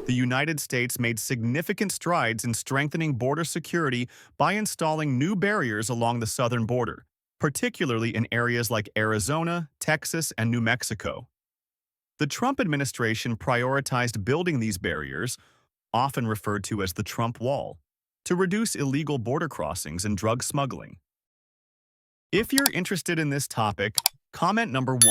The United States made significant strides in strengthening border security by installing new barriers along the southern border, particularly in areas like Arizona, Texas, and New Mexico. The Trump administration prioritized building these barriers, often referred to as the Trump Wall, to reduce illegal border crossings and drug smuggling. If you're interested in this topic, comment number 1.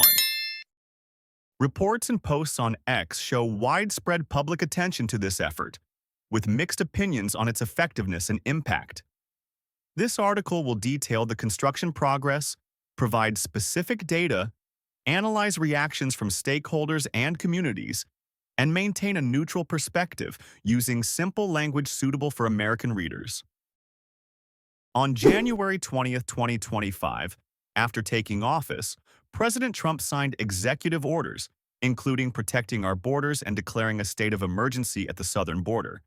Reports and posts on X show widespread public attention to this effort, with mixed opinions on its effectiveness and impact. This article will detail the construction progress, provide specific data, analyze reactions from stakeholders and communities, and maintain a neutral perspective using simple language suitable for American readers. On January 20th, 2025, after taking office, President Trump signed executive orders, including protecting our borders and declaring a state of emergency at the southern border,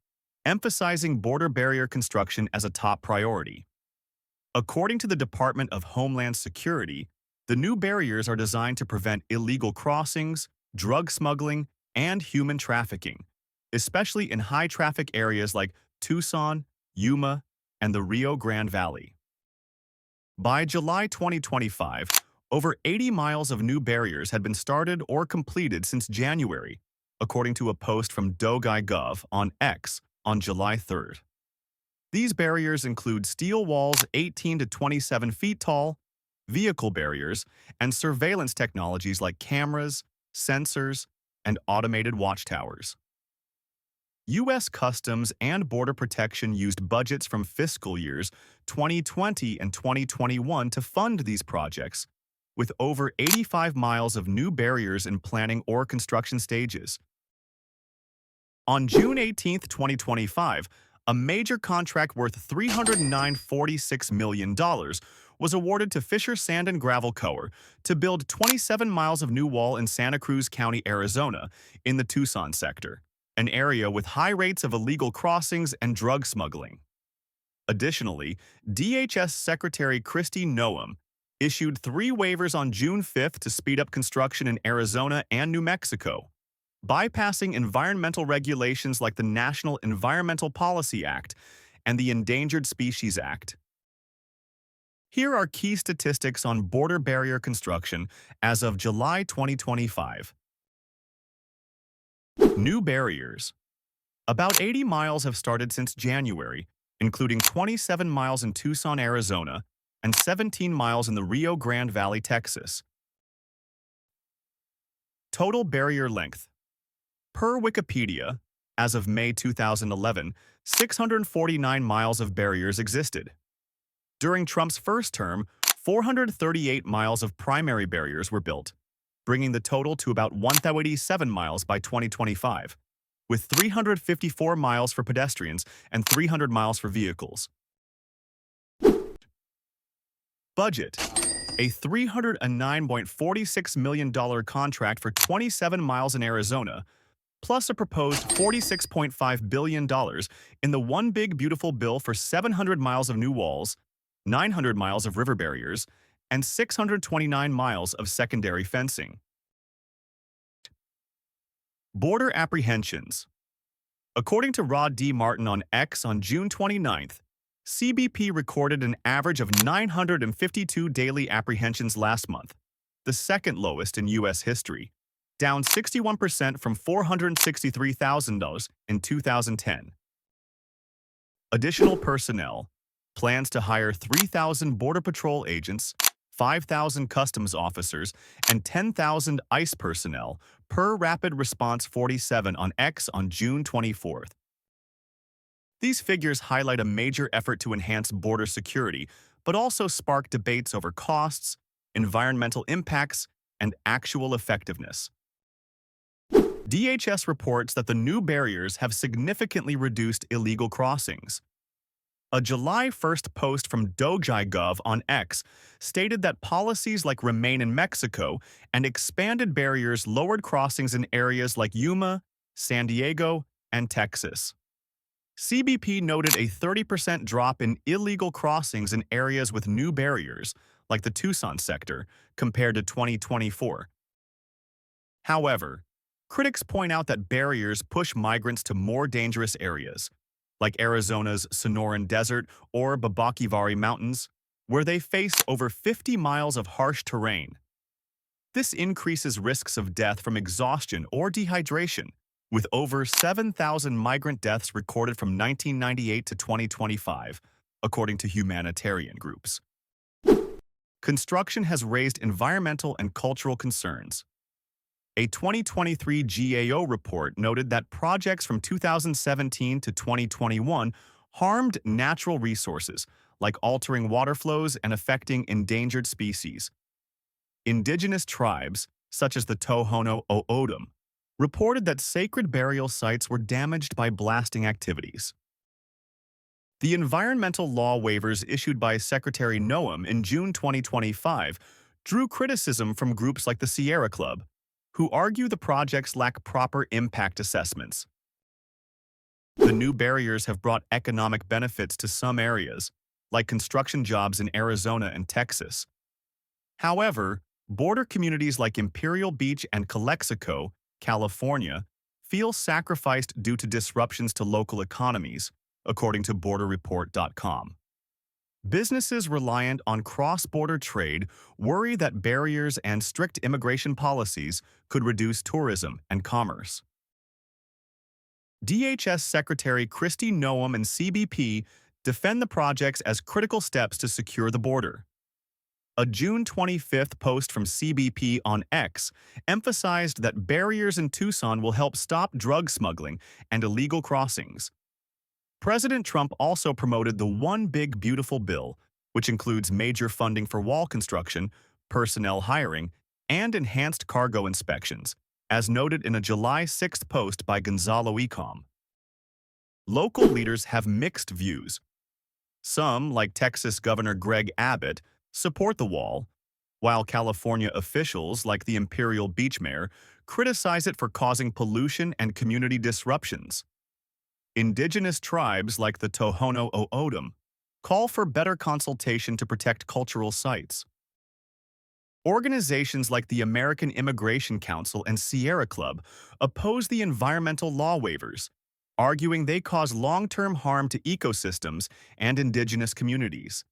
emphasizing border barrier construction as a top priority. According to the Department of Homeland Security, the new barriers are designed to prevent illegal crossings, drug smuggling, and human trafficking, especially in high-traffic areas like Tucson, Yuma, and the Rio Grande Valley. By July 2025, over 80 miles of new barriers had been started or completed since January, according to a post from Dogai.gov on X on July 3rd. These barriers include steel walls 18 to 27 feet tall, vehicle barriers, and surveillance technologies like cameras, sensors, and automated watchtowers. U.S. Customs and Border Protection used budgets from fiscal years 2020 and 2021 to fund these projects, with over 85 miles of new barriers in planning or construction stages. On June 18, 2025, a major contract worth $309.46 million was awarded to Fisher Sand and Gravel Co. to build 27 miles of new wall in Santa Cruz County, Arizona, in the Tucson sector, an area with high rates of illegal crossings and drug smuggling. Additionally, DHS Secretary Kristi Noem issued 3 waivers on June 5th to speed up construction in Arizona and New Mexico, bypassing environmental regulations like the National Environmental Policy Act and the Endangered Species Act. Here are key statistics on border barrier construction as of July 2025. New barriers. About 80 miles have started since January, including 27 miles in Tucson, Arizona, and 17 miles in the Rio Grande Valley, Texas. Total barrier length. Per Wikipedia, as of May 2011, 649 miles of barriers existed. During Trump's first term, 438 miles of primary barriers were built, bringing the total to about 1,087 miles by 2025, with 354 miles for pedestrians and 300 miles for vehicles. Budget. A $309.46 million contract for 27 miles in Arizona, plus a proposed $46.5 billion in the One Big Beautiful Bill for 700 miles of new walls, 900 miles of river barriers, and 629 miles of secondary fencing. Border apprehensions. According to Rod D. Martin on X on June 29th, CBP recorded an average of 952 daily apprehensions last month, the second lowest in U.S. history, down 61% from $463,000 in 2010. Additional personnel. Plans to hire 3,000 Border Patrol agents, 5,000 customs officers, and 10,000 ICE personnel, per Rapid Response 47 on X on June 24th. These figures highlight a major effort to enhance border security, but also spark debates over costs, environmental impacts, and actual effectiveness. DHS reports that the new barriers have significantly reduced illegal crossings. A July 1st post from Dogai.gov on X stated that policies like Remain in Mexico and expanded barriers lowered crossings in areas like Yuma, San Diego, and Texas. CBP noted a 30% drop in illegal crossings in areas with new barriers, like the Tucson sector, compared to 2024. However, Critics point out that barriers push migrants to more dangerous areas, like Arizona's Sonoran Desert or Babakivari Mountains, where they face over 50 miles of harsh terrain. This increases risks of death from exhaustion or dehydration, with over 7,000 migrant deaths recorded from 1998 to 2025, according to humanitarian groups. Construction has raised environmental and cultural concerns. A 2023 GAO report noted that projects from 2017 to 2021 harmed natural resources, like altering water flows and affecting endangered species. Indigenous tribes, such as the Tohono O'odham, reported that sacred burial sites were damaged by blasting activities. The environmental law waivers issued by Secretary Noam in June 2025 drew criticism from groups like the Sierra Club, who argue the projects lack proper impact assessments. The new barriers have brought economic benefits to some areas, like construction jobs in Arizona and Texas. However, border communities like Imperial Beach and Calexico, California, feel sacrificed due to disruptions to local economies, according to BorderReport.com. Businesses reliant on cross-border trade worry that barriers and strict immigration policies could reduce tourism and commerce. DHS Secretary Kristi Noem and CBP defend the projects as critical steps to secure the border. A June 25th post from CBP on X emphasized that barriers in Tucson will help stop drug smuggling and illegal crossings. President Trump also promoted the One Big Beautiful Bill, which includes major funding for wall construction, personnel hiring, and enhanced cargo inspections, as noted in a July 6th post by Gonzalo Ecom. Local leaders have mixed views. Some, like Texas Governor Greg Abbott, support the wall, while California officials, like the Imperial Beach mayor, criticize it for causing pollution and community disruptions. Indigenous tribes, like the Tohono O'odham, call for better consultation to protect cultural sites. Organizations like the American Immigration Council and Sierra Club oppose the environmental law waivers, arguing they cause long-term harm to ecosystems and indigenous communities.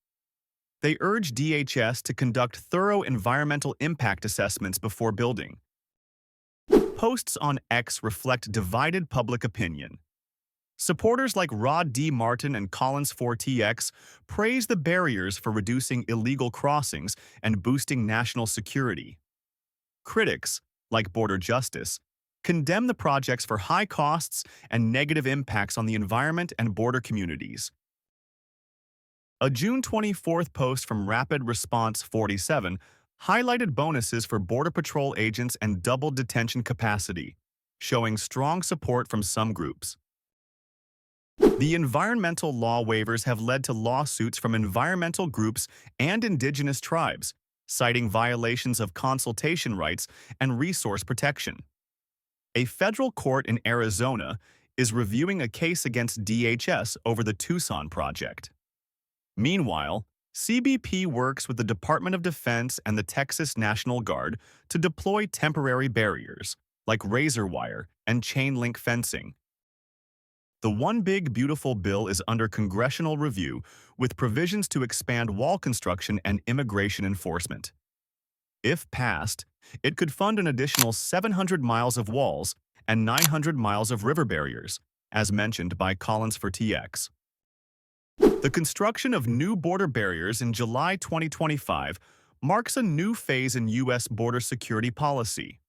They urge DHS to conduct thorough environmental impact assessments before building. Posts on X reflect divided public opinion. Supporters like Rod D. Martin and Collins 4TX praise the barriers for reducing illegal crossings and boosting national security. Critics, like Border Justice, condemn the projects for high costs and negative impacts on the environment and border communities. A June 24th post from Rapid Response 47 highlighted bonuses for Border Patrol agents and doubled detention capacity, showing strong support from some groups. The environmental law waivers have led to lawsuits from environmental groups and indigenous tribes, citing violations of consultation rights and resource protection. A federal court in Arizona is reviewing a case against DHS over the Tucson project. Meanwhile, CBP works with the Department of Defense and the Texas National Guard to deploy temporary barriers, like razor wire and chain link fencing. The One Big Beautiful Bill is under congressional review with provisions to expand wall construction and immigration enforcement. If passed, it could fund an additional 700 miles of walls and 900 miles of river barriers, as mentioned by Collins for TX. The construction of new border barriers in July 2025 marks a new phase in U.S. border security policy.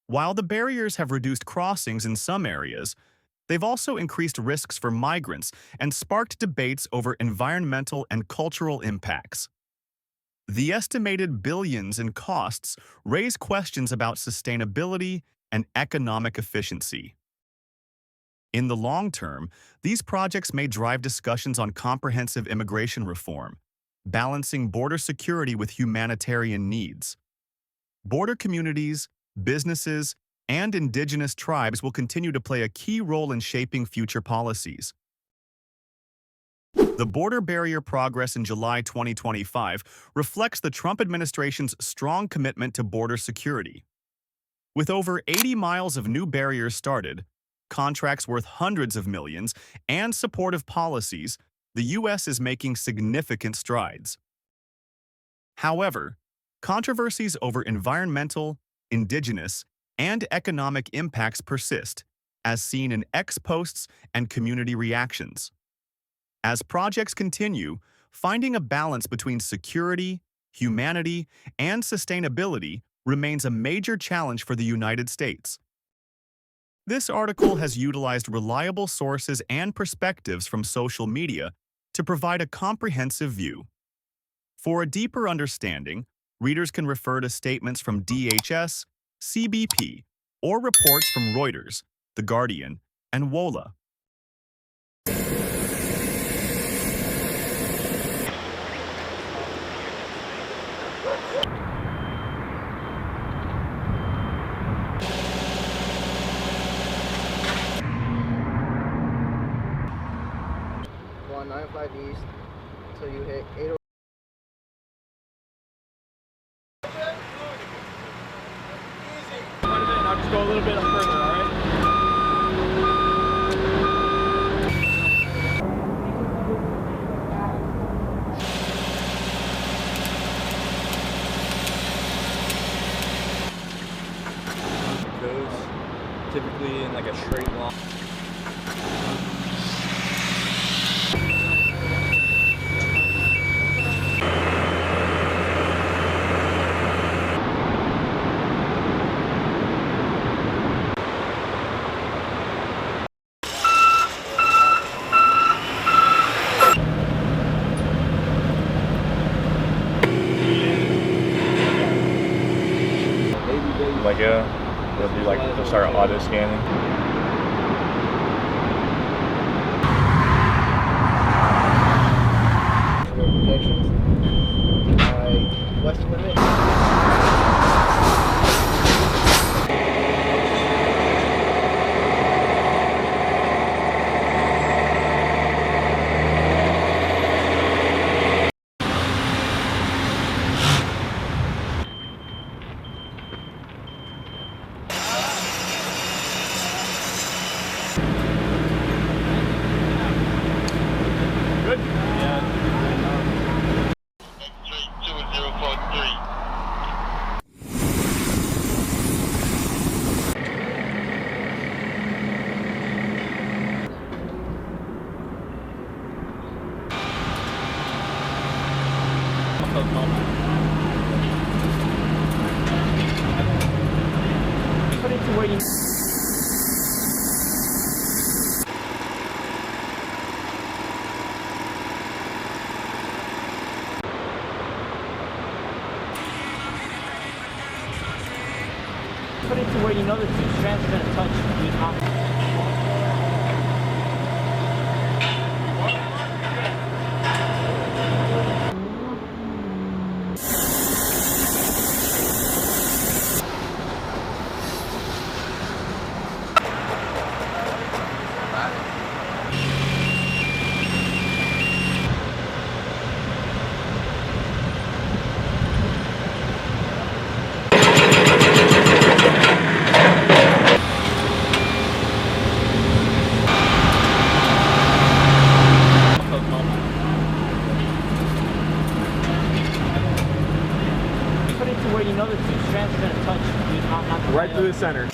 While the barriers have reduced crossings in some areas, they've also increased risks for migrants and sparked debates over environmental and cultural impacts. The estimated billions in costs raise questions about sustainability and economic efficiency. In the long term, these projects may drive discussions on comprehensive immigration reform, balancing border security with humanitarian needs. Border communities, businesses, and indigenous tribes will continue to play a key role in shaping future policies. The border barrier progress in July 2025 reflects the Trump administration's strong commitment to border security. With over 80 miles of new barriers started, contracts worth hundreds of millions, and supportive policies, the U.S. is making significant strides. However, controversies over environmental, indigenous, and economic impacts persist, as seen in ex-posts and community reactions. As projects continue, finding a balance between security, humanity, and sustainability remains a major challenge for the United States. This article has utilized reliable sources and perspectives from social media to provide a comprehensive view. For a deeper understanding, readers can refer to statements from DHS, CBP, or reports from Reuters, The Guardian, and WOLA. Go on 95 East until you hit 8. I'll just go a little bit up further, alright? Goes typically in like a straight line. Like they'll do like they'll start auto scanning. Projections. West limit. Good? Yeah. 2043. Put it to where you... Put it to where you know that the strand's going to touch the top. Put it to where you know that the strand's going to touch the top. Right through the center.